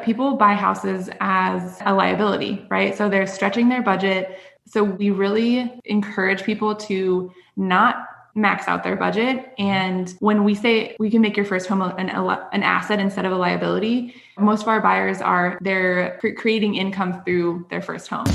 people buy houses as a liability, right? So they're stretching their budget. So we really encourage people to not max out their budget. And when we say we can make your first home an asset instead of a liability, most of our buyers they're creating income through their first home.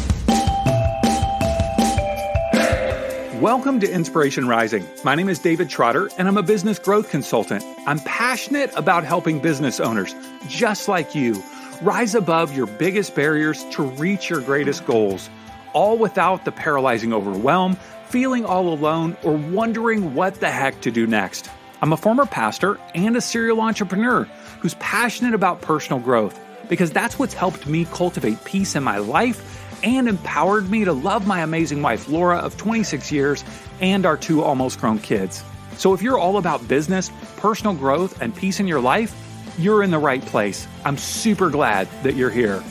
Welcome to Inspiration Rising. My name is David Trotter, and I'm a business growth consultant. I'm passionate about helping business owners, just like you, rise above your biggest barriers to reach your greatest goals, all without the paralyzing overwhelm, feeling all alone, or wondering what the heck to do next. I'm a former pastor and a serial entrepreneur who's passionate about personal growth because that's what's helped me cultivate peace in my life and empowered me to love my amazing wife, Laura, of 26 years, and our 2 almost grown kids. So if you're all about business, personal growth, and peace in your life, you're in the right place. I'm super glad that you're here.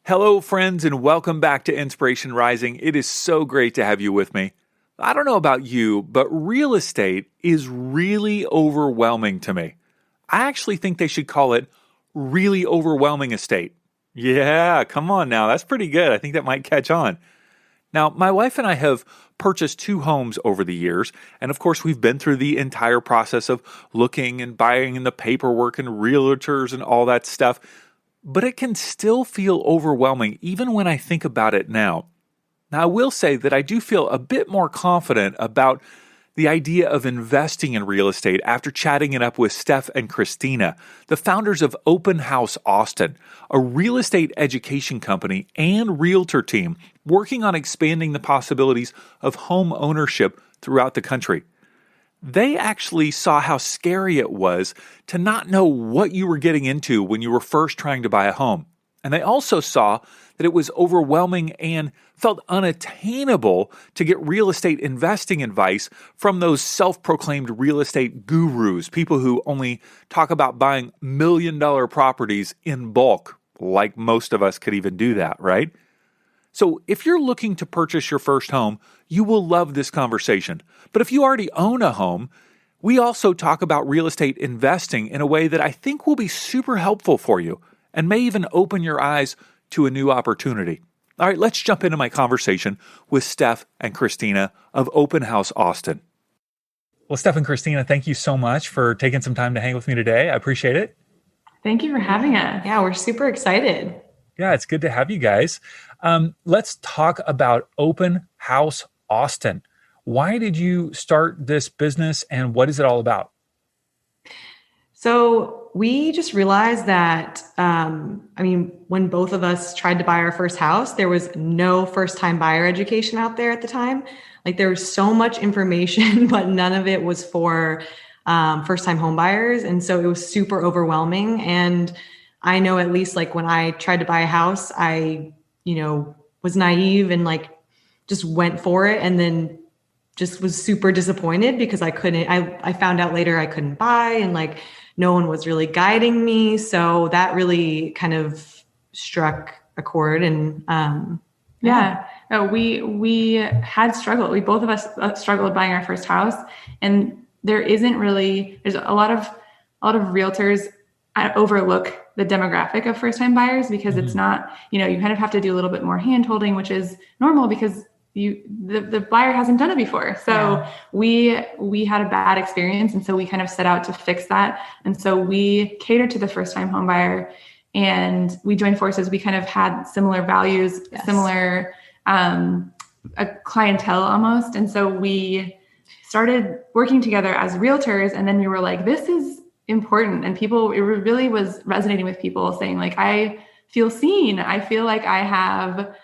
Hello, friends, and welcome back to Inspiration Rising. It is so great to have you with me. I don't know about you, but real estate is really overwhelming to me. I actually think they should call it really overwhelming estate. Yeah, come on now. That's pretty good. I think that might catch on. Now, my wife and I have purchased 2 homes over the years. And of course, we've been through the entire process of looking and buying and the paperwork and realtors and all that stuff. But it can still feel overwhelming even when I think about it now. Now, I will say that I do feel a bit more confident about the idea of investing in real estate after chatting it up with Steph and Kristina, the founders of Open House Austin, a real estate education company and realtor team working on expanding the possibilities of home ownership throughout the country. They actually saw how scary it was to not know what you were getting into when you were first trying to buy a home. And they also saw that it was overwhelming and felt unattainable to get real estate investing advice from those self-proclaimed real estate gurus, people who only talk about buying $1 million properties in bulk, like most of us could even do that, right? So if you're looking to purchase your first home, you will love this conversation. But if you already own a home, we also talk about real estate investing in a way that I think will be super helpful for you and may even open your eyes to a new opportunity. All right, let's jump into my conversation with Steph and Kristina of Open House Austin. Well, Steph and Kristina, thank you so much for taking some time to hang with me today. I appreciate it. Thank you for having us. Yeah, we're super excited. Yeah, it's good to have you guys. Let's talk about Open House Austin. Why did you start this business and what is it all about? So we just realized that, when both of us tried to buy our first house, there was no first-time buyer education out there at the time. Like there was so much information, but none of it was for first-time home buyers. And so it was super overwhelming. And I know at least like when I tried to buy a house, I, was naive and like just went for it and then just was super disappointed because I found out later I couldn't buy and like no one was really guiding me. So that really kind of struck a chord and we had struggled. We both of us struggled buying our first house, and there's a lot of realtors overlook the demographic of first-time buyers because it's not, you kind of have to do a little bit more hand-holding, which is normal because the buyer hasn't done it before. So we had a bad experience. And so we kind of set out to fix that. And so we catered to the first-time home buyer and we joined forces. We kind of had similar values, similar a clientele almost. And so we started working together as realtors. And then we were like, this is important. And it really was resonating with people saying like, I feel seen. I feel like I have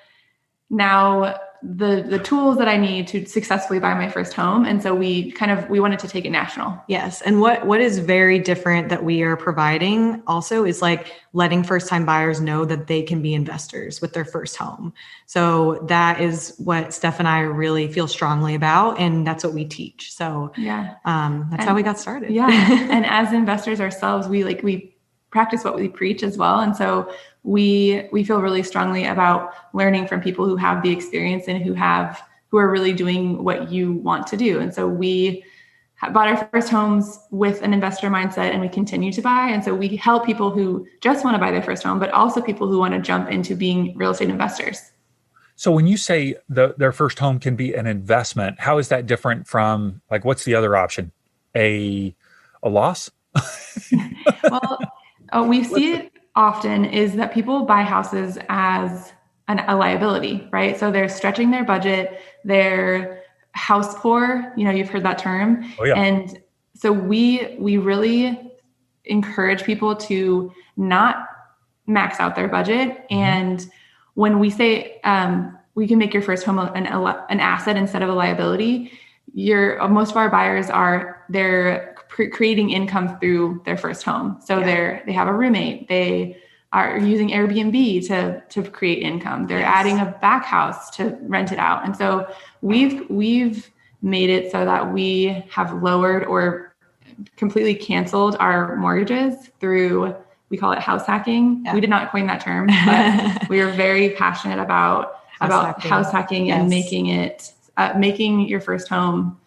now the tools that I need to successfully buy my first home. And so we wanted to take it national. Yes. And what is very different that we are providing also is like letting first-time buyers know that they can be investors with their first home. So that is what Steph and I really feel strongly about. And that's what we teach. So that's how we got started. Yeah. And as investors ourselves, we practice what we preach as well. And so we feel really strongly about learning from people who have the experience and who are really doing what you want to do. And so we bought our first homes with an investor mindset, and we continue to buy. And so we help people who just want to buy their first home, but also people who want to jump into being real estate investors. So when you say their first home can be an investment, how is that different from, like, what's the other option? A loss? Well, we see it often is that people buy houses as a liability, right? So they're stretching their budget, they're house poor, you've heard that term. Oh, yeah. And so we really encourage people to not max out their budget. And when we say we can make your first home an asset instead of a liability, most of our buyers they're creating income through their first home. So they have a roommate, they are using Airbnb to create income. They're adding a back house to rent it out. And so we've made it so that we have lowered or completely canceled our mortgages through, we call it house hacking. Yeah. We did not coin that term, but we are very passionate about house hacking and making your first home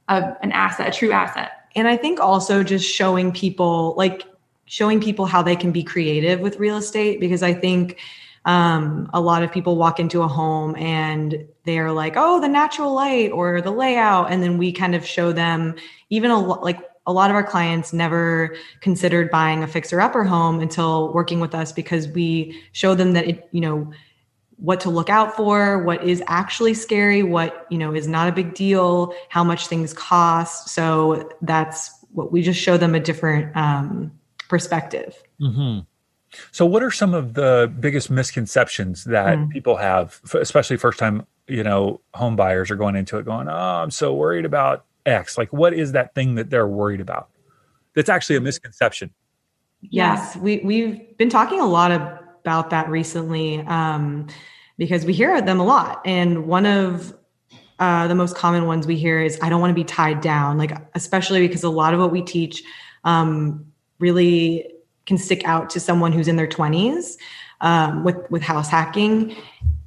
an asset, a true asset. And I think also just showing people how they can be creative with real estate, because I think a lot of people walk into a home and they're like, oh, the natural light or the layout. And then we kind of show them, even a lot of our clients never considered buying a fixer-upper home until working with us, because we show them that what to look out for, what is actually scary, what, is not a big deal, how much things cost. So that's what we just show them, a different perspective. Mm-hmm. So what are some of the biggest misconceptions that people have, especially first-time, home buyers are going into it going, oh, I'm so worried about X. Like, what is that thing that they're worried about that's actually a misconception? Yes, we've been talking a lot about that recently because we hear them a lot. And one of the most common ones we hear is, I don't want to be tied down, especially because a lot of what we teach really can stick out to someone who's in their 20s with house hacking,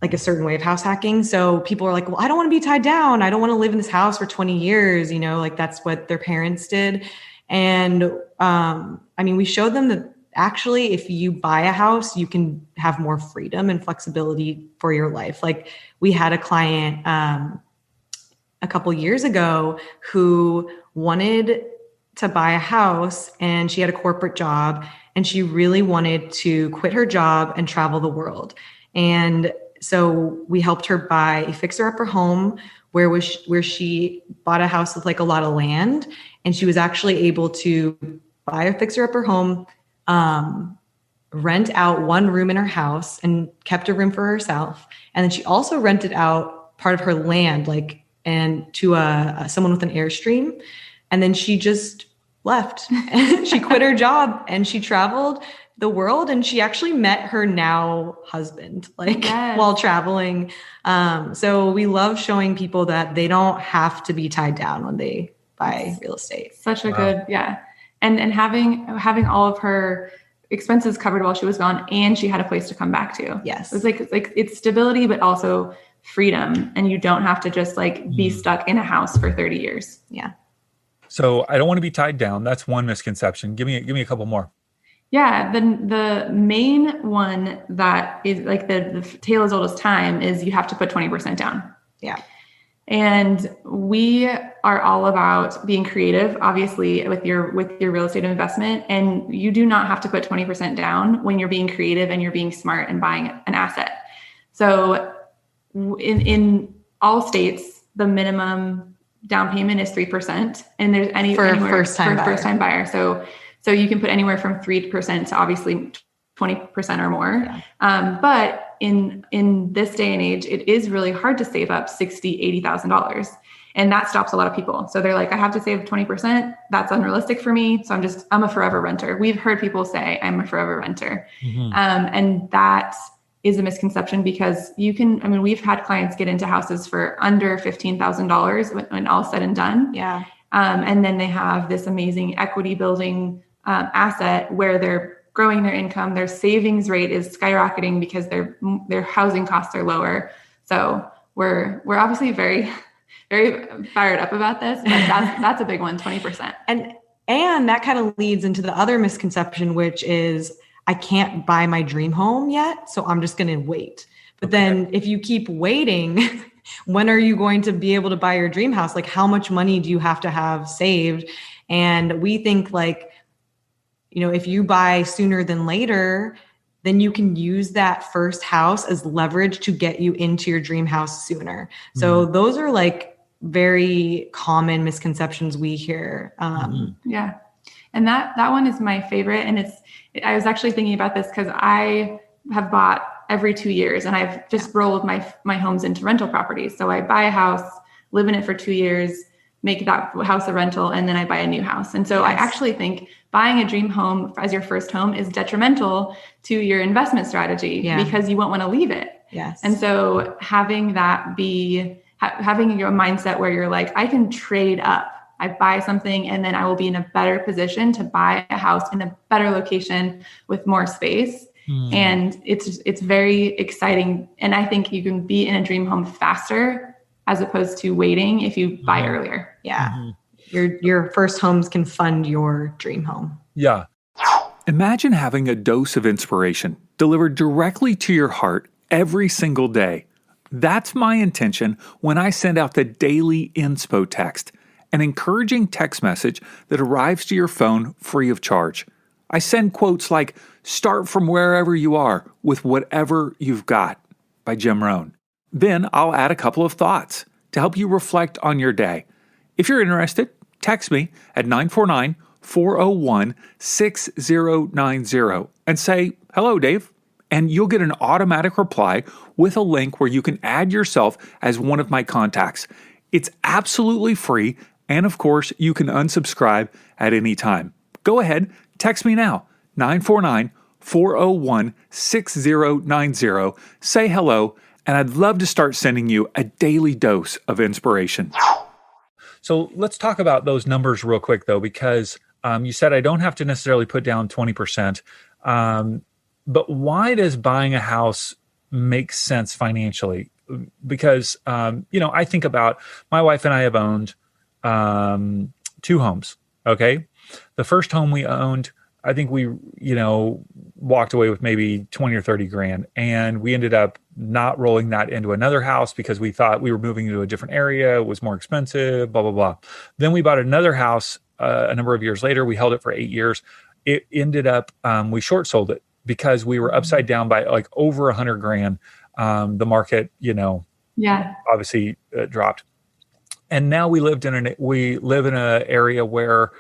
like a certain way of house hacking. So people are like, well, I don't want to be tied down. I don't want to live in this house for 20 years. That's what their parents did. And we showed them that actually, if you buy a house, you can have more freedom and flexibility for your life. Like, we had a client a couple years ago who wanted to buy a house, and she had a corporate job, and she really wanted to quit her job and travel the world. And so we helped her buy a fixer-upper home where she bought a house with a lot of land, and she was actually able to buy a fixer-upper home, rent out one room in her house and kept a room for herself. And then she also rented out part of her land, and to someone with an Airstream. And then she just left. She quit her job and she traveled the world, and she actually met her now husband, while traveling. So we love showing people that they don't have to be tied down when they buy real estate. Such a good, yeah. And having all of her expenses covered while she was gone, and she had a place to come back to. Yes. It's it's stability, but also freedom. And you don't have to just be stuck in a house for 30 years. Yeah. So I don't want to be tied down. That's one misconception. Give me a couple more. Yeah. The main one that is the tale as old as time is you have to put 20% down. Yeah. And we are all about being creative, obviously, with your real estate investment. And you do not have to put 20% down when you're being creative and you're being smart and buying an asset. So in all states, the minimum down payment is 3%. And there's anywhere for a first-time buyer. So you can put anywhere from 3% to obviously 20% or more. Yeah. But in this day and age, it is really hard to save up $60,000, $80,000. And that stops a lot of people. So they're like, I have to save 20%. That's unrealistic for me. So I'm a forever renter. We've heard people say I'm a forever renter. Mm-hmm. And that is a misconception, because we've had clients get into houses for under $15,000 when all said and done. Yeah. And then they have this amazing equity building asset where they're growing their income. Their savings rate is skyrocketing because their housing costs are lower. So we're obviously very, very fired up about this, but that's a big one, 20%. And that kind of leads into the other misconception, which is I can't buy my dream home yet, so I'm just going to wait. But then if you keep waiting, when are you going to be able to buy your dream house? Like, how much money do you have to have saved? And we think like, if you buy sooner than later, then you can use that first house as leverage to get you into your dream house sooner. So those are like very common misconceptions we hear. Yeah. And that one is my favorite. And I was actually thinking about this because I have bought every 2 years and I've just rolled my homes into rental properties. So I buy a house, live in it for 2 years, make that house a rental, and then I buy a new house. And so I actually think buying a dream home as your first home is detrimental to your investment strategy because you won't want to leave it. Yes. And so having that be, having your mindset where you're like, I can trade up. I buy something and then I will be in a better position to buy a house in a better location with more space. And it's very exciting. And I think you can be in a dream home faster as opposed to waiting if you buy earlier. Yeah. Your first homes can fund your dream home. Yeah. Imagine having a dose of inspiration delivered directly to your heart every single day. That's my intention when I send out the daily InspoText, an encouraging text message that arrives to your phone free of charge. I send quotes like, "Start from wherever you are with whatever you've got" by Jim Rohn. Then I'll add a couple of thoughts to help you reflect on your day. If you're interested, text me at 949-401-6090 and say, "Hello, Dave." And you'll get an automatic reply with a link where you can add yourself as one of my contacts. It's absolutely free. And of course, you can unsubscribe at any time. Go ahead, text me now, 949-401-6090. Say hello, and I'd love to start sending you a daily dose of inspiration. So let's talk about those numbers real quick, though, because you said I don't have to necessarily put down 20%. But why does buying a house make sense financially? Because, I think about my wife and I have owned 2 homes. Okay. The first home we owned, I think we, walked away with maybe 20 or 30 grand. And we ended up not rolling that into another house because we thought we were moving into a different area. It was more expensive, blah, blah, blah. Then we bought another house a number of years later. We held it for 8 years. It ended up, we short sold it because we were upside down by like over 100 grand. The market, obviously dropped. And now we live in an area where,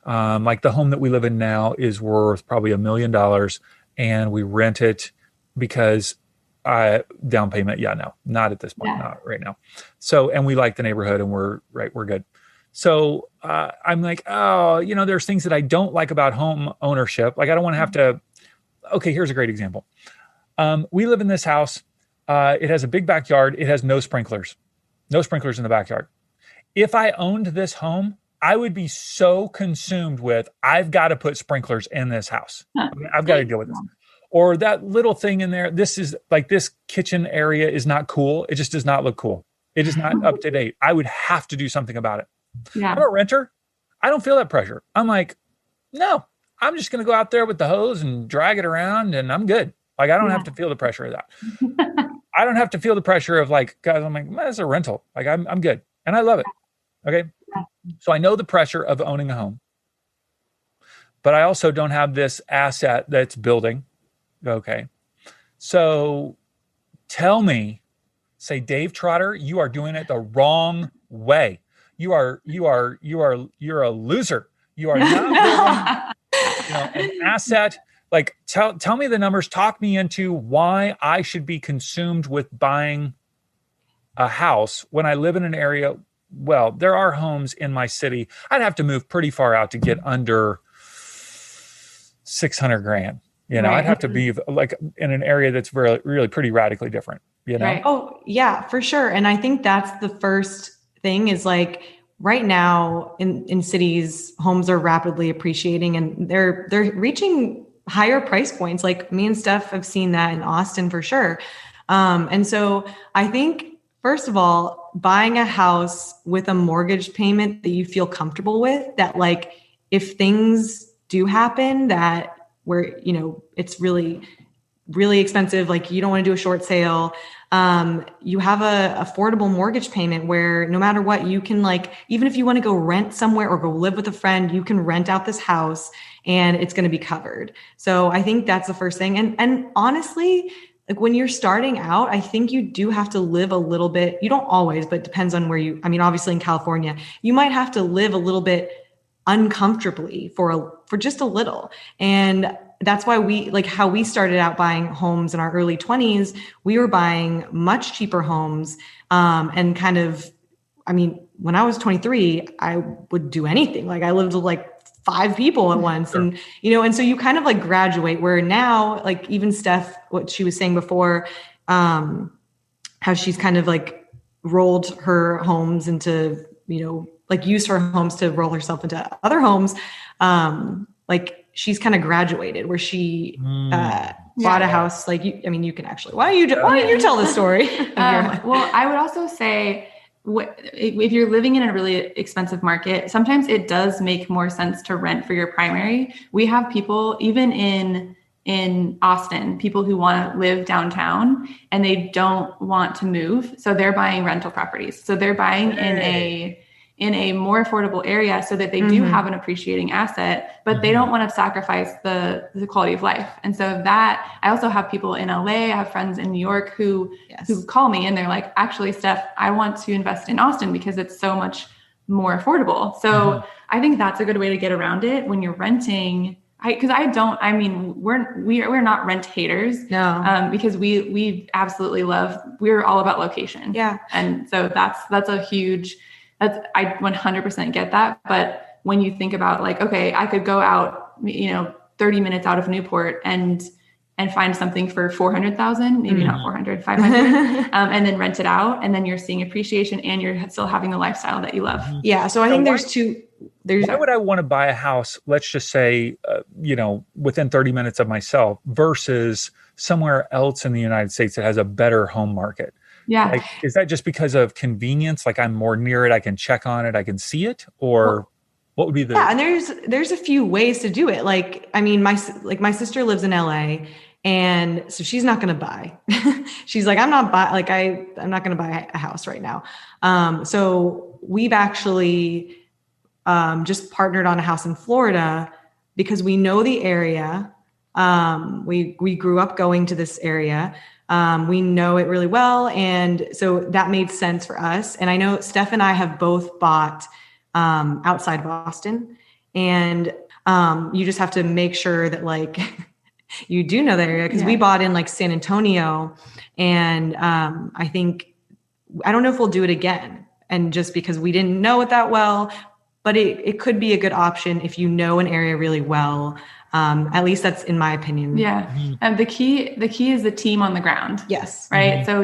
like the home that we live in now is worth probably $1 million, and we rent it because down payment. Yeah, no, not at this point, not right now. So, and we like the neighborhood, and we're good. So I'm like, there's things that I don't like about home ownership. Like I don't want to have to. Okay, here's a great example. We live in this house. It has a big backyard. It has no sprinklers in the backyard. If I owned this home, I would be so consumed with, I've got to put sprinklers in this house. I've got to deal with this. Or that little thing in there, this kitchen area is not cool. It just does not look cool. It is not up to date. I would have to do something about it. Yeah. I'm a renter. I don't feel that pressure. I'm like, no, I'm just going to go out there with the hose and drag it around and I'm good. Like, I don't have to feel the pressure of that. I don't have to feel the pressure of like, guys, I'm like, that's a rental. Like I'm good. And I love it. Okay. So I know the pressure of owning a home, but I also don't have this asset that's building. Okay. So tell me, say, Dave Trotter, you are doing it the wrong way. You're a loser. You are not building, an asset. Like tell me the numbers, talk me into why I should be consumed with buying a house when I live in an area. Well, there are homes in my city. I'd have to move pretty far out to get under 600 grand. Right. I'd have to be like in an area that's really pretty radically different, Right. Oh yeah, for sure. And I think that's the first thing is like right now in cities, homes are rapidly appreciating and they're reaching higher price points. Like me and Steph have seen that in Austin for sure. And so I think, first of all, buying a house with a mortgage payment that you feel comfortable with, that like, if things do happen that where, it's really, really expensive, like you don't want to do a short sale, you have a affordable mortgage payment where no matter what, you can like, even if you want to go rent somewhere or go live with a friend, you can rent out this house and it's going to be covered. So I think that's the first thing. And honestly, like when you're starting out, I think you do have to live a little bit. You don't always, but it depends on where obviously in California, you might have to live a little bit uncomfortably for just a little. And that's why how we started out buying homes in our early 20s, we were buying much cheaper homes. And kind of, when I was 23, I would do anything. Like I lived with like 5 people at once. Sure. And so you kind of like graduate, where now, like even Steph, what she was saying before, how she's kind of like rolled her homes into, like used her homes to roll herself into other homes. Like she's kind of graduated, where she bought a house. Like you can actually. Why don't you tell the story? Well, I would also say, if you're living in a really expensive market, sometimes it does make more sense to rent for your primary. We have people even in Austin, people who want to live downtown and they don't want to move, so they're buying rental properties. So they're buying in a more affordable area so that they do have an appreciating asset, but they don't want to sacrifice the quality of life. And so that, I also have people in LA, I have friends in New York who call me and they're like, actually, Steph, I want to invest in Austin because it's so much more affordable. So I think that's a good way to get around it when you're renting. We're not rent haters. No. Because we absolutely we're all about location. Yeah. And so that's a huge, I 100% get that. But when you think about like, okay, I could go out, 30 minutes out of Newport and find something for 400,000, maybe not 400, 500, and then rent it out. And then you're seeing appreciation and you're still having the lifestyle that you love. Yeah. So I think why would I want to buy a house, let's just say, within 30 minutes of myself versus somewhere else in the United States that has a better home market? Yeah. Like, is that just because of convenience? Like I'm more near it, I can check on it, I can see it, or what would be the? Yeah, and there's a few ways to do it. Like, my sister lives in LA, and so she's not going to buy. She's like, I'm not going to buy a house right now. So we've actually just partnered on a house in Florida because we know the area. We grew up going to this area. We know it really well. And so that made sense for us. And I know Steph and I have both bought outside of Boston, and you just have to make sure that like you do know that area, because we bought in like San Antonio, and I don't know if we'll do it again. And just because we didn't know it that well, but it could be a good option if you know an area really well. At least that's in my opinion. Yeah. And the key is the team on the ground. Yes. Right. So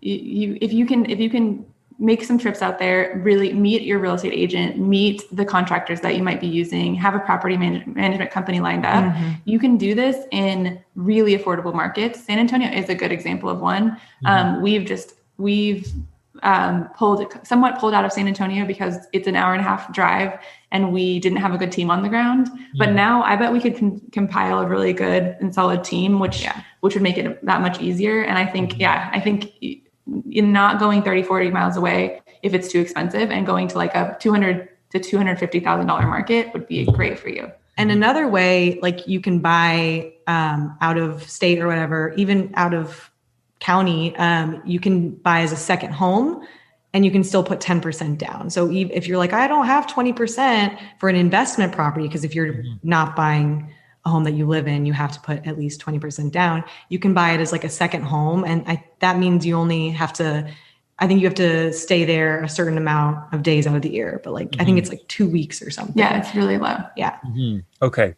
if you can make some trips out there, really meet your real estate agent, meet the contractors that you might be using, have a property management company lined up. You can do this in really affordable markets. San Antonio is a good example of one. We've pulled out of San Antonio because it's an 1.5-hour drive and we didn't have a good team on the ground. But now I bet we could compile a really good and solid team, which would make it that much easier. And I think in not going 30, 40 miles away, if it's too expensive, and going to like a $200,000 to $250,000 market would be great for you. And another way, like you can buy out of state or whatever, even out of county, you can buy as a second home, and you can still put 10% down. So if you're like, I don't have 20% for an investment property, because if you're not buying a home that you live in, you have to put at least 20% down. You can buy it as like a second home. And that means you only have to, I think you have to stay there a certain amount of days out of the year, but like, I think it's like 2 weeks or something. Yeah, it's really low. Yeah. Okay.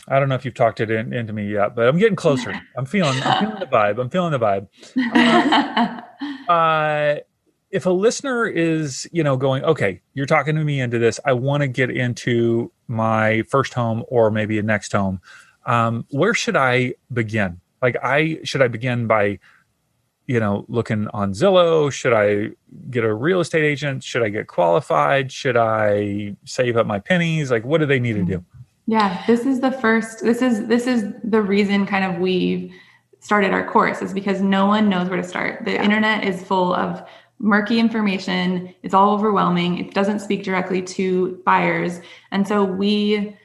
I don't know if you've talked it into me yet, but I'm getting closer. I'm feeling the vibe. If a listener is, going, okay, you're talking to me into this, I want to get into my first home or maybe a next home. Where should I begin? Like should I begin by looking on Zillow? Should I get a real estate agent? Should I get qualified? Should I save up my pennies? Like, what do they need to do? Yeah, this is the reason kind of we started our course, is because no one knows where to start. The internet is full of murky information. It's all overwhelming. It doesn't speak directly to buyers. And so we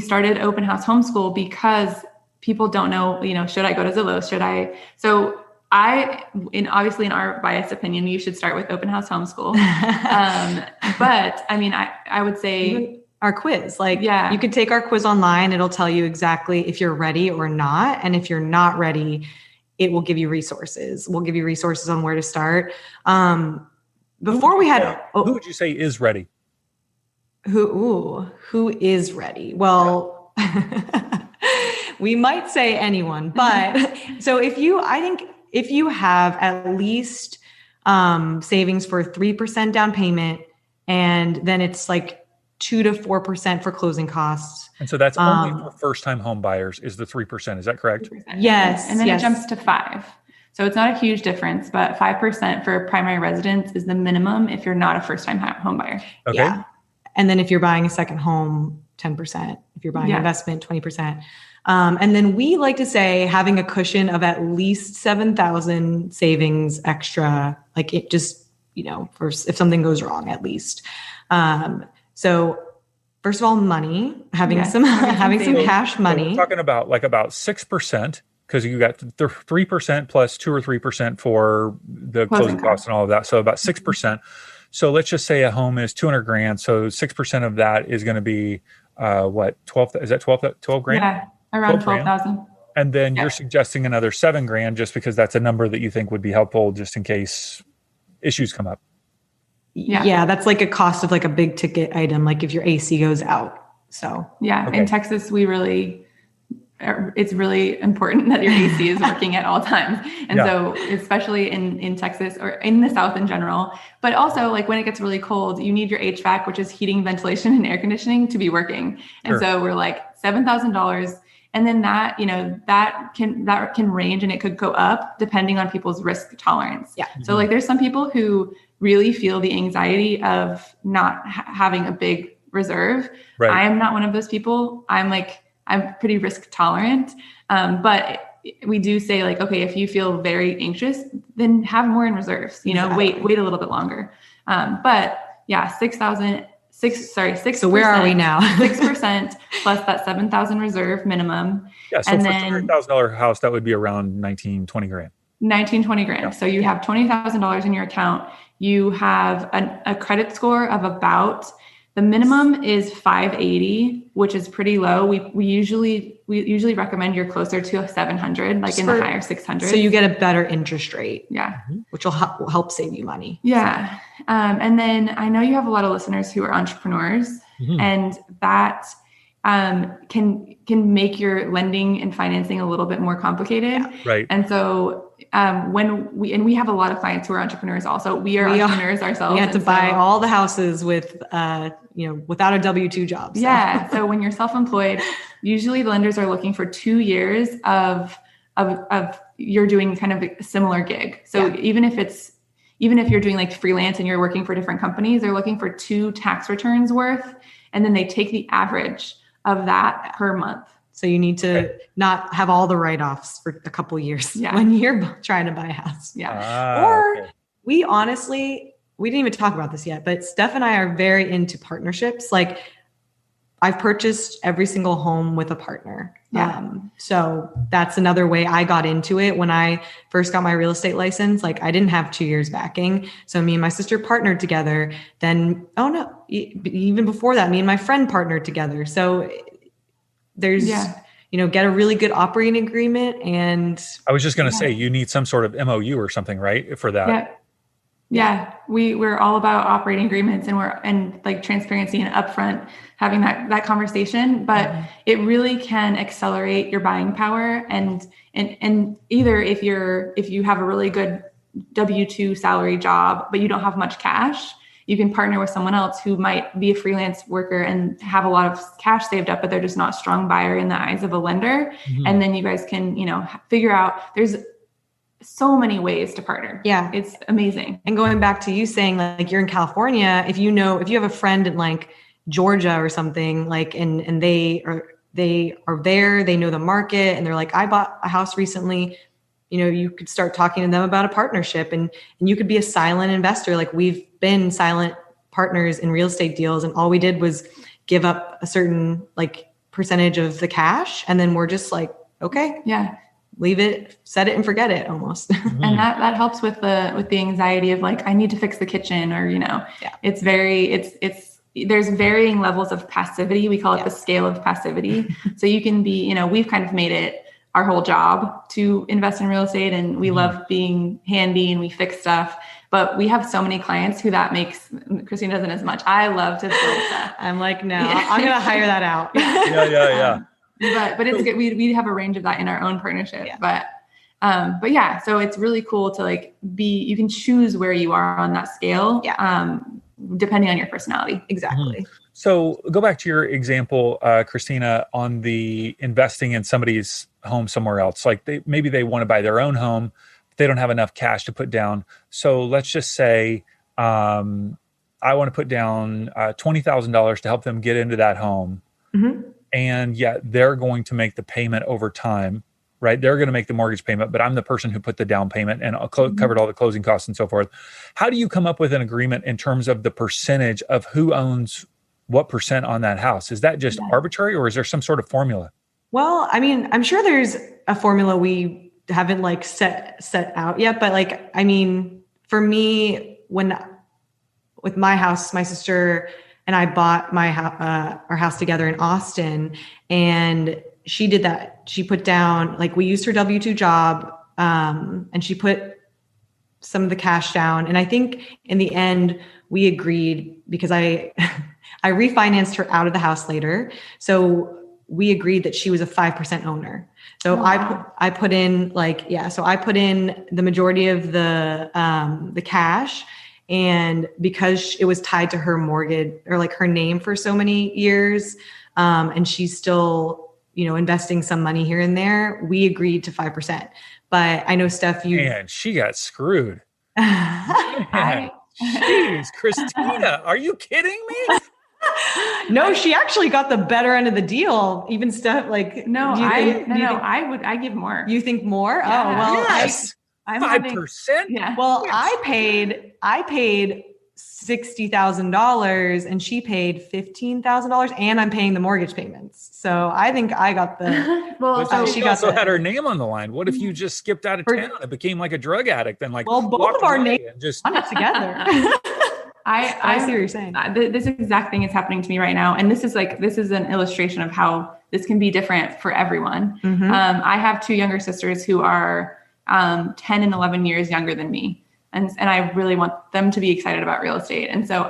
started Open House Homeschool because people don't know, should I go to Zillow? Should I? So obviously in our biased opinion, you should start with Open House Homeschool. But I mean, I would say even our quiz, you could take our quiz online. It'll tell you exactly if you're ready or not. And if you're not ready, it will give you resources. We'll give you resources on where to start. Who would you say is ready? Who is ready? Well, we might say anyone, but so if you have at least savings for 3% down payment, and then it's like 2 to 4% for closing costs. And so that's only for first-time home buyers is the 3%. Is that correct? 3%. Yes. And then it jumps to 5%. So it's not a huge difference, but 5% for primary residence is the minimum if you're not a first-time home buyer. Okay. Yeah. And then if you're buying a second home, 10%. If you're buying investment, 20%. And then we like to say having a cushion of at least 7,000 savings extra, like it just, for if something goes wrong, at least. So first of all, money, having some cash money. So we're talking about about 6%, because you got 3% plus 2 or 3% for the closing costs and all of that. So about 6%. So let's just say a home is $200,000. So 6% of that is going to be 12? Is that 12 grand? Yeah, around 12,000. And then you're suggesting another $7,000 just because that's a number that you think would be helpful just in case issues come up. Yeah, that's like a cost of like a big ticket item, like if your AC goes out. So in Texas, it's really important that your AC is working at all times. And so especially in Texas or in the South in general, but also like when it gets really cold, you need your HVAC, which is heating, ventilation, and air conditioning, to be working. And so we're like $7,000. And then that can range, and it could go up depending on people's risk tolerance. Yeah. So like there's some people who really feel the anxiety of not having a big reserve. Right. I am not one of those people. I'm pretty risk tolerant. But we do say like, okay, if you feel very anxious, then have more in reserves, wait a little bit longer. But yeah, 6%. So where are we now? 6% plus that 7,000 reserve minimum. Yeah. So for $200,000 house, that would be around 19, 20 grand. 19, 20 grand. Yeah. So you have $20,000 in your account. You have a credit score of about, the minimum is 580, which is pretty low. We usually recommend you're closer to 700, like in the higher 600. So you get a better interest rate. Yeah. Which will help save you money. Yeah. And then I know you have a lot of listeners who are entrepreneurs, and that can make your lending and financing a little bit more complicated. Yeah. Right. And so when we have a lot of clients who are entrepreneurs also, we are entrepreneurs ourselves. We have to buy all the houses with, without a W-2 job. So. Yeah. So when you're self-employed, usually the lenders are looking for 2 years of you're doing kind of a similar gig. So even if you're doing like freelance and you're working for different companies, they're looking for 2 tax returns worth. And then they take the average of that per month. So you need to not have all the write-offs for a couple of years when you're trying to buy a house. Yeah. We didn't even talk about this yet, but Steph and I are very into partnerships. Like I've purchased every single home with a partner. Yeah. So that's another way I got into it. When I first got my real estate license, like I didn't have 2 years backing. So me and my sister partnered together. Then, even before that, me and my friend partnered together. So there's, get a really good operating agreement. And I was just going to say, you need some sort of MOU or something, right? For that. Yeah. We're all about operating agreements, and like transparency and upfront having that conversation, but it really can accelerate your buying power. And either if you have a really good W-2 salary job, but you don't have much cash, you can partner with someone else who might be a freelance worker and have a lot of cash saved up, but they're just not a strong buyer in the eyes of a lender. And then you guys can, figure out, there's so many ways to partner. Yeah. It's amazing. And going back to you saying like you're in California, if you have a friend in like Georgia or something, like, and they are there, they know the market, and they're like, I bought a house recently, you could start talking to them about a partnership, and you could be a silent investor. Like we've been silent partners in real estate deals, and all we did was give up a certain like percentage of the cash. And then we're just like, okay, yeah, leave it, set it and forget it almost. And that helps with the anxiety of like, I need to fix the kitchen, or, it's there's varying levels of passivity. We call it the scale of passivity. So you can be, we've kind of made it our whole job to invest in real estate, and we love being handy and we fix stuff. But we have so many clients who that makes, Kristina doesn't as much. I love to build stuff. I'm like, no, I'm going to hire that out. Yeah. But it's good. We have a range of that in our own partnership. Yeah. But yeah, so it's really cool to like you can choose where you are on that scale. Yeah. Depending on your personality. Exactly. Mm-hmm. So go back to your example, Kristina, on the investing in somebody's home somewhere else. Like maybe they want to buy their own home, but they don't have enough cash to put down. So let's just say I want to put down $20,000 to help them get into that home. Mm-hmm. And yet they're going to make the payment over time, right? They're going to make the mortgage payment, but I'm the person who put the down payment and covered all the closing costs and so forth. How do you come up with an agreement in terms of the percentage of who owns what percent on that house? Is that just arbitrary, or is there some sort of formula? Well, I mean, I'm sure there's a formula we haven't like set out yet, but like, I mean, for me, with my house, my sister and I bought our house together in Austin, and she did that. She put down, like, we used her W-2 job, and she put some of the cash down. And I think in the end we agreed, because I refinanced her out of the house later. So we agreed that she was a 5% owner. So I put in I put in the majority of the cash. And because it was tied to her mortgage, or like her name for so many years, and she's still, investing some money here and there, we agreed to 5%. But I know, Steph, and she got screwed. Jeez, Kristina, are you kidding me? No, she actually got the better end of the deal. Even Steph, like, I give more. You think more? Yeah. Oh, well, yes. I'm 5%. Yeah. Well, yes. I paid $60,000 and she paid $15,000, and I'm paying the mortgage payments. So I think I got the. She also had her name on the line. What if you just skipped out of town and became like a drug addict and like? Well, both of our names just on it together. I see what you're saying. This exact thing is happening to me right now, and this is an illustration of how this can be different for everyone. Mm-hmm. I have two younger sisters who are 10 and 11 years younger than me. And I really want them to be excited about real estate. And so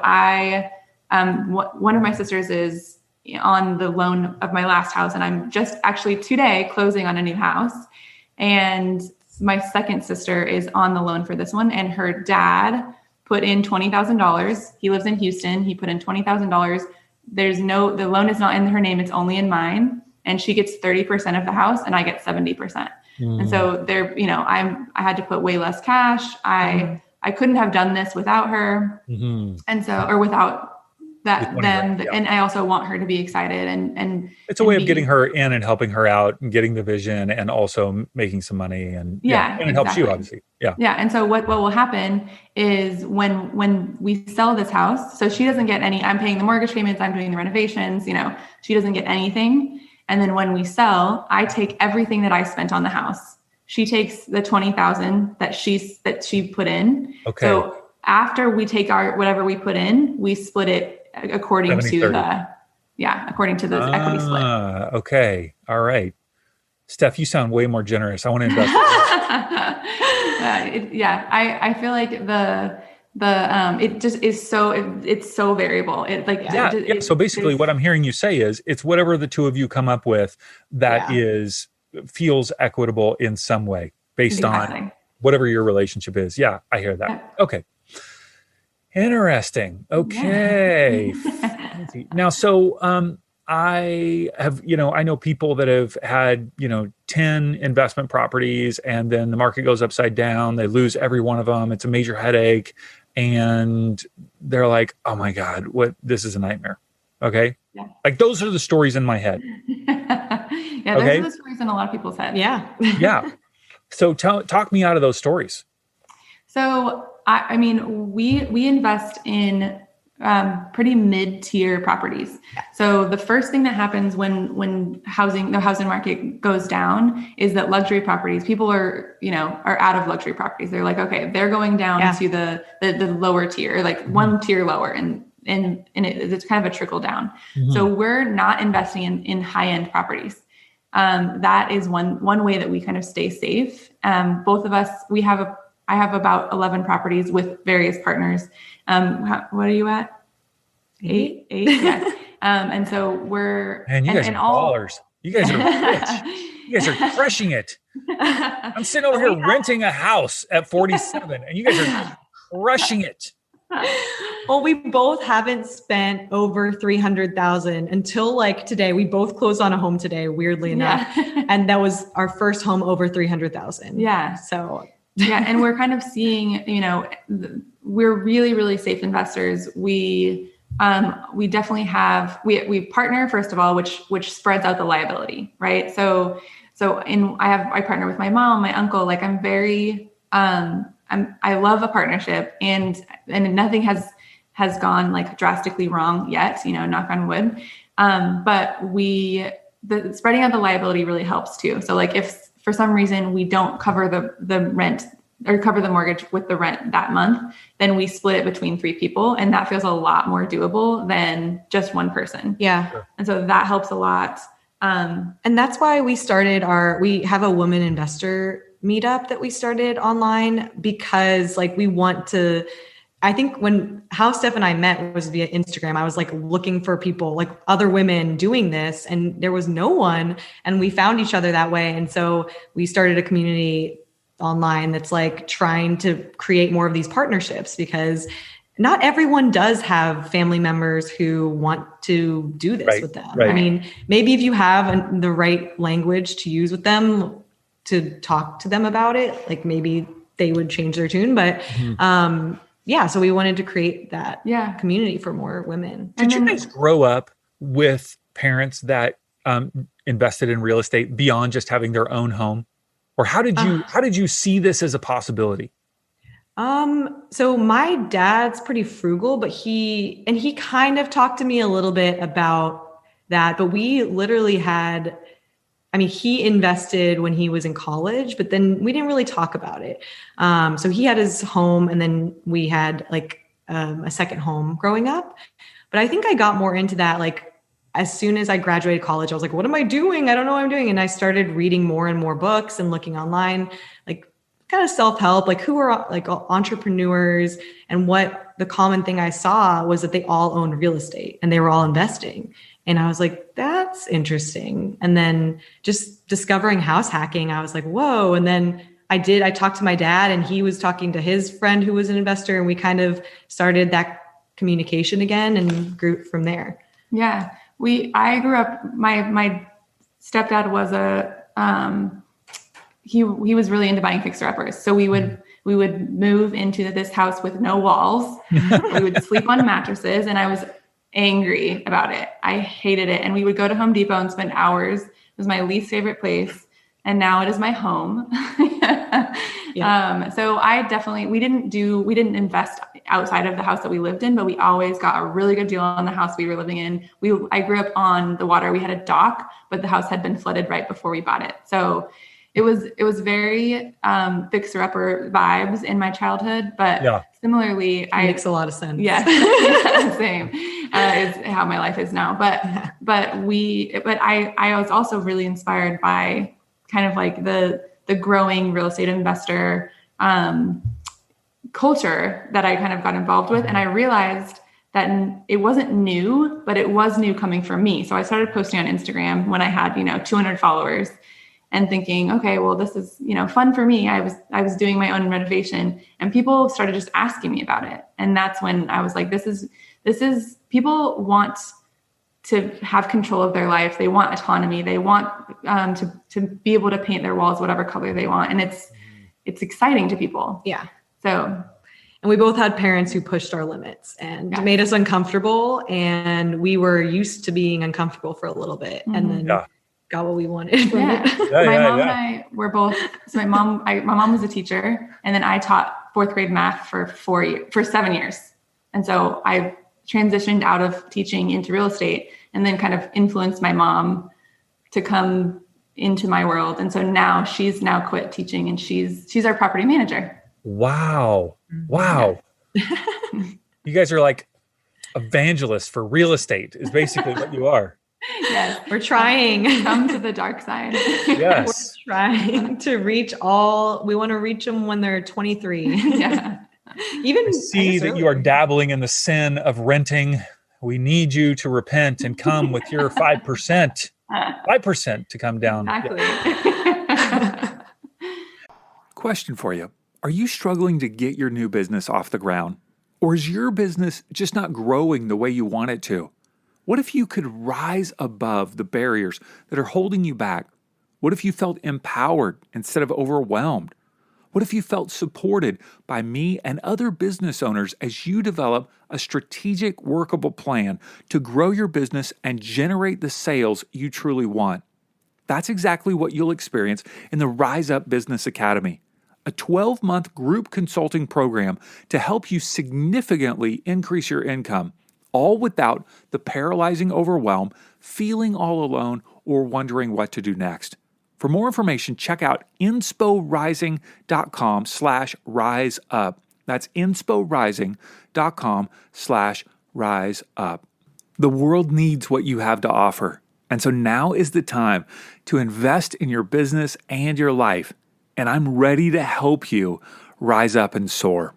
one of my sisters is on the loan of my last house, and I'm just actually today closing on a new house. And my second sister is on the loan for this one, and her dad put in $20,000. He lives in Houston. He put in $20,000. The loan is not in her name. It's only in mine. And she gets 30% of the house, and I get 70%. And so I had to put way less cash. I couldn't have done this without her. Mm-hmm. And so, or without them. And I also want her to be excited, and it's a way of getting her in and helping her out and getting the vision, and also making some money, and it helps you, obviously. Yeah. And so what will happen is when we sell this house, so she doesn't get any, I'm paying the mortgage payments, I'm doing the renovations, she doesn't get anything. And then when we sell, I take everything that I spent on the house. She takes the $20,000 that she put in. Okay. So after we take whatever we put in, we split it according to the equity split. Okay. All right. Steph, you sound way more generous. I want to invest. I feel like it just is it's so variable. So basically what I'm hearing you say is it's whatever the two of you come up with that feels equitable in some way based on whatever your relationship is. Yeah, I hear that. Yeah. Okay. Interesting. Okay. Now, so I have, I know people that have had, 10 investment properties, and then the market goes upside down. They lose every one of them. It's a major headache. And they're like, oh my God, this is a nightmare. Okay. Yeah. Like those are the stories in my head. Yeah. Those are the stories in a lot of people's heads. Yeah. Yeah. So talk me out of those stories. So, I mean, we invest in pretty mid-tier properties. So the first thing that happens when the housing market goes down is that luxury properties, people are out of luxury properties. They're like, okay, they're going down to the lower tier, like one tier lower, and it's kind of a trickle down. Mm-hmm. So we're not investing in high-end properties. That is one way that we kind of stay safe. Both of us, I have about 11 properties with various partners. What are you at? 8? Yeah. And so man, you guys are ballers. You guys are rich. You guys are crushing it. I'm sitting over here renting a house at 47, and you guys are crushing it. Well, we both haven't spent over $300,000 until like today. We both closed on a home today, weirdly enough. And that was our first home over $300,000. Yeah. So yeah. And we're kind of seeing, we're really, really safe investors. We definitely have, we partner, first of all, which spreads out the liability, right? So I partner with my mom, my uncle, like I'm very, I love a partnership, and nothing has gone like drastically wrong yet, knock on wood. But the spreading out the liability really helps too. So like if for some reason we don't cover the rent or cover the mortgage with the rent that month, then we split it between 3 people. And that feels a lot more doable than just one person. Yeah. Sure. And so that helps a lot. And that's why we have a woman investor meetup that we started online, because like we want to, I think how Steph and I met was via Instagram. I was like looking for people, like other women doing this, and there was no one, and we found each other that way. And so we started a community online that's like trying to create more of these partnerships, because not everyone does have family members who want to do this with them. Right. I mean, maybe if you have the right language to use with them, to talk to them about it, like maybe they would change their tune. But so we wanted to create that community for more women. Did you guys grow up with parents that invested in real estate beyond just having their own home? Or how did you see this as a possibility? So my dad's pretty frugal, but he kind of talked to me a little bit about that, but we literally he invested when he was in college, but then we didn't really talk about it. So he had his home, and then we had like a second home growing up. But I think I got more into that. Like as soon as I graduated college, I was like, what am I doing? I don't know what I'm doing. And I started reading more and more books and looking online, like kind of self-help, like who are like entrepreneurs. And what the common thing I saw was that they all owned real estate and they were all investing. And I was like, that's interesting. And then just discovering house hacking, I was like, whoa. And then I talked to my dad, and he was talking to his friend who was an investor, and we kind of started that communication again and grew from there. Yeah. I grew up, my stepdad was he was really into buying fixer-uppers. So we would move into this house with no walls. We would sleep on mattresses, and I was angry about it. I hated it. And we would go to Home Depot and spend hours. It was my least favorite place. And now it is my home. So we didn't invest outside of the house that we lived in, but we always got a really good deal on the house we were living in. I grew up on the water. We had a dock, but the house had been flooded right before we bought it. So it was very fixer-upper vibes in my childhood, but similarly, it makes a lot of sense. Yeah, same is how my life is now. But I was also really inspired by kind of like the growing real estate investor culture that I kind of got involved with, and I realized that it wasn't new, but it was new coming from me. So I started posting on Instagram when I had 200 followers. And thinking, okay, well, this is, fun for me. I was doing my own renovation, and people started just asking me about it. And that's when I was like, this is people want to have control of their life. They want autonomy. They want to be able to paint their walls whatever color they want. And it's exciting to people. Yeah. So, and we both had parents who pushed our limits and made us uncomfortable. And we were used to being uncomfortable for a little bit and then got what we wanted. My mom and I were both, so my mom was a teacher, and then I taught fourth grade math for 7 years. And so I transitioned out of teaching into real estate and then kind of influenced my mom to come into my world. And so now she's quit teaching and she's our property manager. Wow. Wow. You guys are like evangelists for real estate is basically what you are. Yes. We're trying. Come to the dark side. Yes. We're trying to reach we want to reach them when they're 23. Yeah. I see that you are dabbling in the sin of renting. We need you to repent and come with your 5%. 5% to come down. Exactly. Yeah. Question for you. Are you struggling to get your new business off the ground? Or is your business just not growing the way you want it to? What if you could rise above the barriers that are holding you back? What if you felt empowered instead of overwhelmed? What if you felt supported by me and other business owners as you develop a strategic, workable plan to grow your business and generate the sales you truly want? That's exactly what you'll experience in the Rise Up Business Academy, a 12-month group consulting program to help you significantly increase your income, all without the paralyzing overwhelm, feeling all alone, or wondering what to do next. For more information, check out insporising.com/riseup. That's insporising.com/riseup. The world needs what you have to offer. And so now is the time to invest in your business and your life. And I'm ready to help you rise up and soar.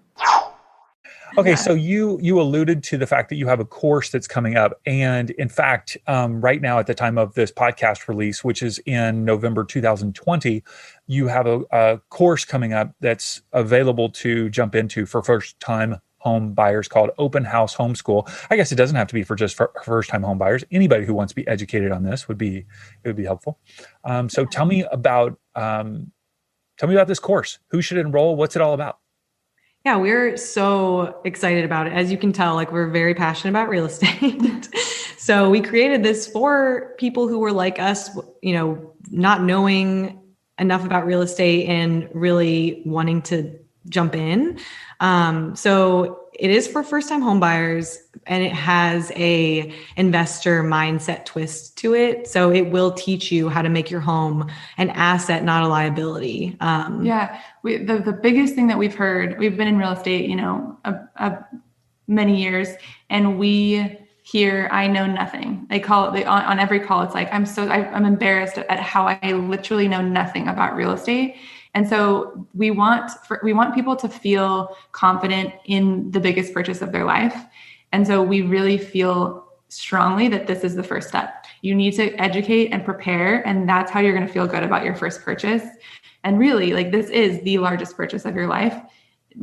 Okay, so you alluded to the fact that you have a course that's coming up. And in fact, right now at the time of this podcast release, which is in November 2020, you have a course coming up that's available to jump into for first-time home buyers called Open House Homeschool. I guess it doesn't have to be for first-time home buyers. Anybody who wants to be educated on this would be helpful. So tell me about this course. Who should enroll? What's it all about? Yeah, we're so excited about it. As you can tell, like we're very passionate about real estate. So we created this for people who were like us, not knowing enough about real estate and really wanting to jump in. So it is for first-time home buyers, and it has a investor mindset twist to it. So it will teach you how to make your home an asset, not a liability. The biggest thing that we've heard, we've been in real estate, many years, and we hear, I know nothing. They call it on every call. It's like, I'm embarrassed at how I literally know nothing about real estate. And so we want people to feel confident in the biggest purchase of their life. And so we really feel strongly that this is the first step. You need to educate and prepare, and that's how you're going to feel good about your first purchase. And really, like, this is the largest purchase of your life.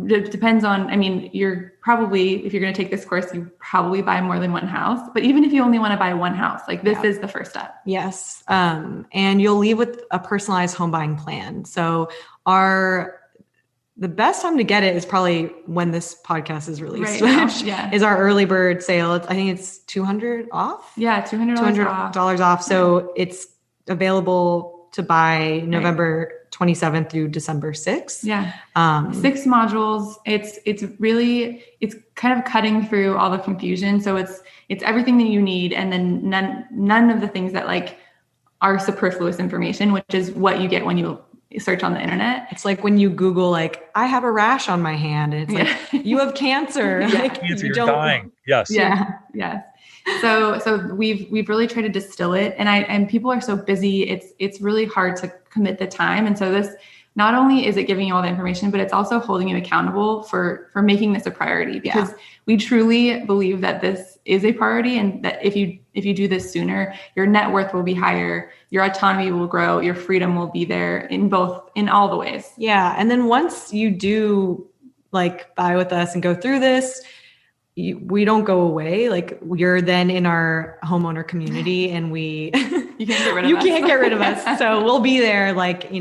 It depends on, you're probably, if you're going to take this course, you probably buy more than one house. But even if you only want to buy one house, like this is the first step. Yes. And you'll leave with a personalized home buying plan. So the best time to get it is probably when this podcast is released, which is our early bird sale. I think it's $200 off. Yeah, $200 off. So it's available to buy November 27th through December 6th. Yeah. 6 modules. It's kind of cutting through all the confusion. So it's everything that you need. And then none of the things that like are superfluous information, which is what you get when you search on the internet. It's like when you Google, like, I have a rash on my hand, and it's like, you have cancer. Like, cancer, you're dying. Yes. Yeah. Yes. So we've really tried to distill it, and people are so busy. It's really hard to commit the time. And so this, not only is it giving you all the information, but it's also holding you accountable for making this a priority, because we truly believe that this is a priority, and that if you do this sooner, your net worth will be higher, your autonomy will grow, your freedom will be there in all the ways. Yeah. And then once you do like buy with us and go through this, we don't go away. Like you're then in our homeowner community and you can't get rid of us. Can't get rid of us. So we'll be there, like,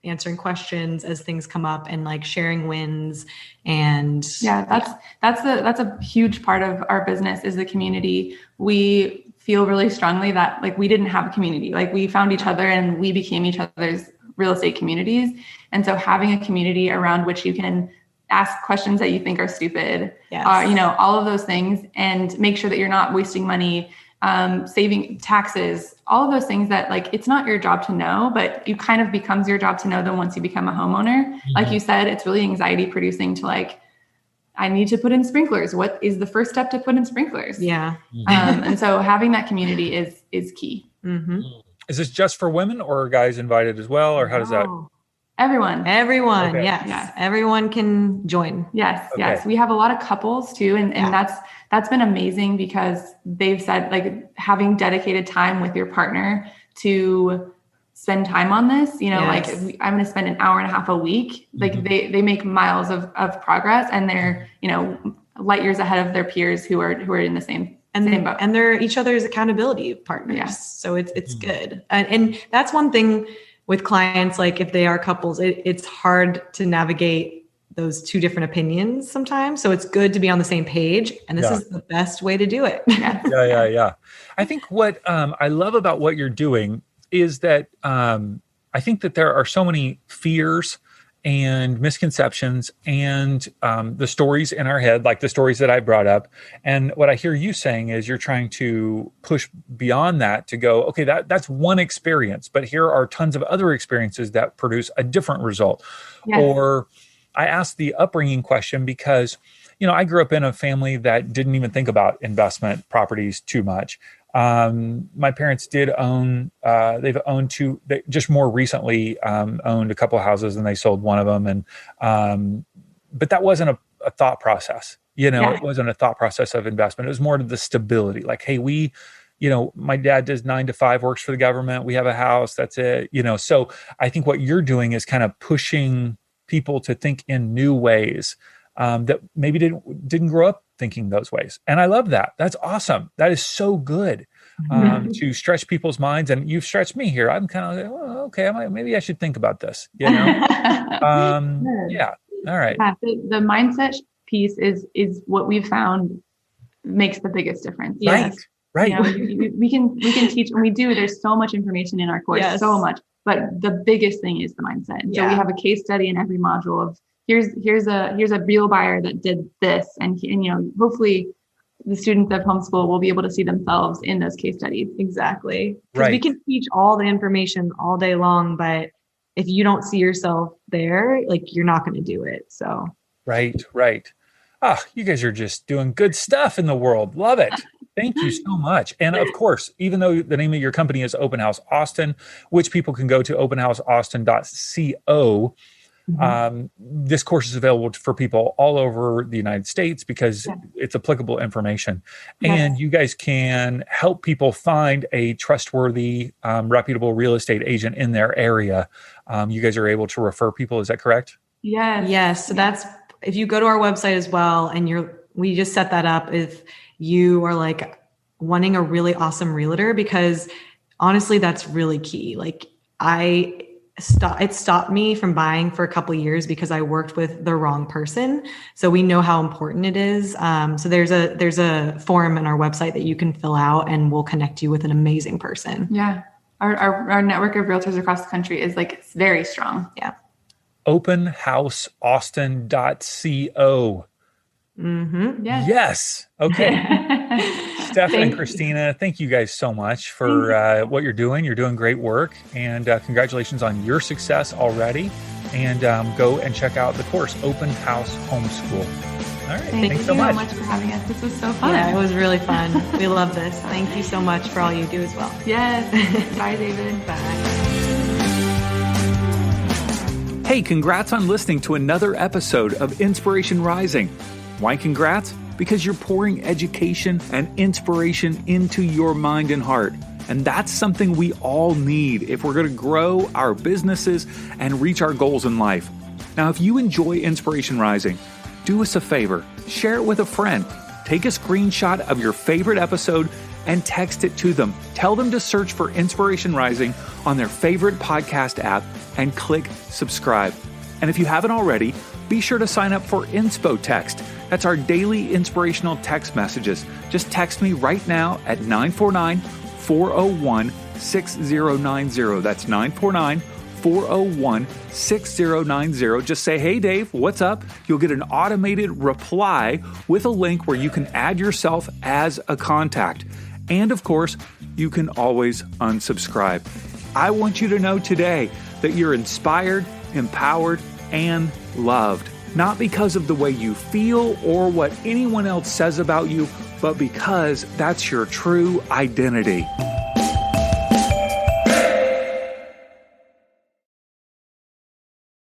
answering questions as things come up and like sharing wins. And that's a huge part of our business is the community. We feel really strongly that like we didn't have a community, like we found each other and we became each other's real estate communities. And so having a community around which you can ask questions that you think are stupid, all of those things, and make sure that you're not wasting money, saving taxes, all of those things that like, it's not your job to know, but it kind of becomes your job to know them once you become a homeowner. Mm-hmm. Like you said, it's really anxiety producing to like, I need to put in sprinklers. What is the first step to put in sprinklers? Yeah. And so having that community is key. Mm-hmm. Is this just for women or are guys invited as well? Or how does that? Everyone. Okay. Yes. Everyone can join. Yes. We have a lot of couples too. And that's been amazing because they've said like having dedicated time with your partner to spend time on this, like I'm going to spend an hour and a half a week. Like mm-hmm. they make miles of progress and they're, light years ahead of their peers who are in the same boat. And they're each other's accountability partners. Yeah. So it's good. And that's one thing with clients, like if they are couples, it's hard to navigate those two different opinions sometimes. So it's good to be on the same page. And this is the best way to do it. Yeah. I think what I love about what you're doing is that I think that there are so many fears and misconceptions and the stories in our head, like the stories that I brought up. And what I hear you saying is you're trying to push beyond that to go, okay, that's one experience, but here are tons of other experiences that produce a different result. Yes. Or I asked the upbringing question because, I grew up in a family that didn't even think about investment properties too much. My parents did own, they've owned two, they just more recently, owned a couple of houses and they sold one of them. And, but that wasn't a thought process, it wasn't a thought process of investment. It was more to the stability. Like, hey, my dad does 9 to 5, works for the government. We have a house. That's it. So I think what you're doing is kind of pushing people to think in new ways, that maybe didn't grow up thinking those ways. And I love that. That's awesome. That is so good to stretch people's minds. And you've stretched me here. I'm kind of like, well, okay, maybe I should think about this, Yeah. All right. Yeah, the mindset piece is what we've found makes the biggest difference. Yes. Right. We can teach, and we do. There's so much information in our course, so much. But the biggest thing is the mindset. And so we have a case study in every module of here's a real buyer that did this, and hopefully the students of Homeschool will be able to see themselves in those case studies. Exactly. Because we can teach all the information all day long, but if you don't see yourself there, like you're not going to do it. So right. You guys are just doing good stuff in the world. Love it. Thank you so much. And of course, even though the name of your company is Open House Austin, which people can go to openhouseaustin.co. This course is available for people all over the United States because it's applicable information. And you guys can help people find a trustworthy, reputable real estate agent in their area. You guys are able to refer people. Is that correct? Yes. So that's, if you go to our website as well, and we just set that up if you are like wanting a really awesome realtor, because honestly, that's really key. Like it stopped me from buying for a couple of years because I worked with the wrong person. So we know how important it is. So there's a form on our website that you can fill out and we'll connect you with an amazing person. Yeah. Our network of realtors across the country is like very strong. Yeah. openhouseaustin.co. Mm-hmm. Yes. Okay. Steph and Kristina, thank you guys so much for what you're doing. You're doing great work, and congratulations on your success already. And go and check out the course, Open House Homeschool. All right. Thanks so much. Thank you so much for having us. This was so fun. Yeah, it was really fun. We love this. Thank you so much for all you do as well. Yes. Bye, David. Bye. Hey, congrats on listening to another episode of Inspiration Rising. Why congrats? Because you're pouring education and inspiration into your mind and heart. And that's something we all need if we're going to grow our businesses and reach our goals in life. Now, if you enjoy Inspiration Rising, do us a favor, share it with a friend. Take a screenshot of your favorite episode and text it to them. Tell them to search for Inspiration Rising on their favorite podcast app and click subscribe. And if you haven't already, be sure to sign up for InspoText. That's our daily inspirational text messages. Just text me right now at 949-401-6090. That's 949-401-6090. Just say, hey, Dave, what's up? You'll get an automated reply with a link where you can add yourself as a contact. And of course, you can always unsubscribe. I want you to know today that you're inspired, empowered, and loved. Not because of the way you feel or what anyone else says about you, but because that's your true identity.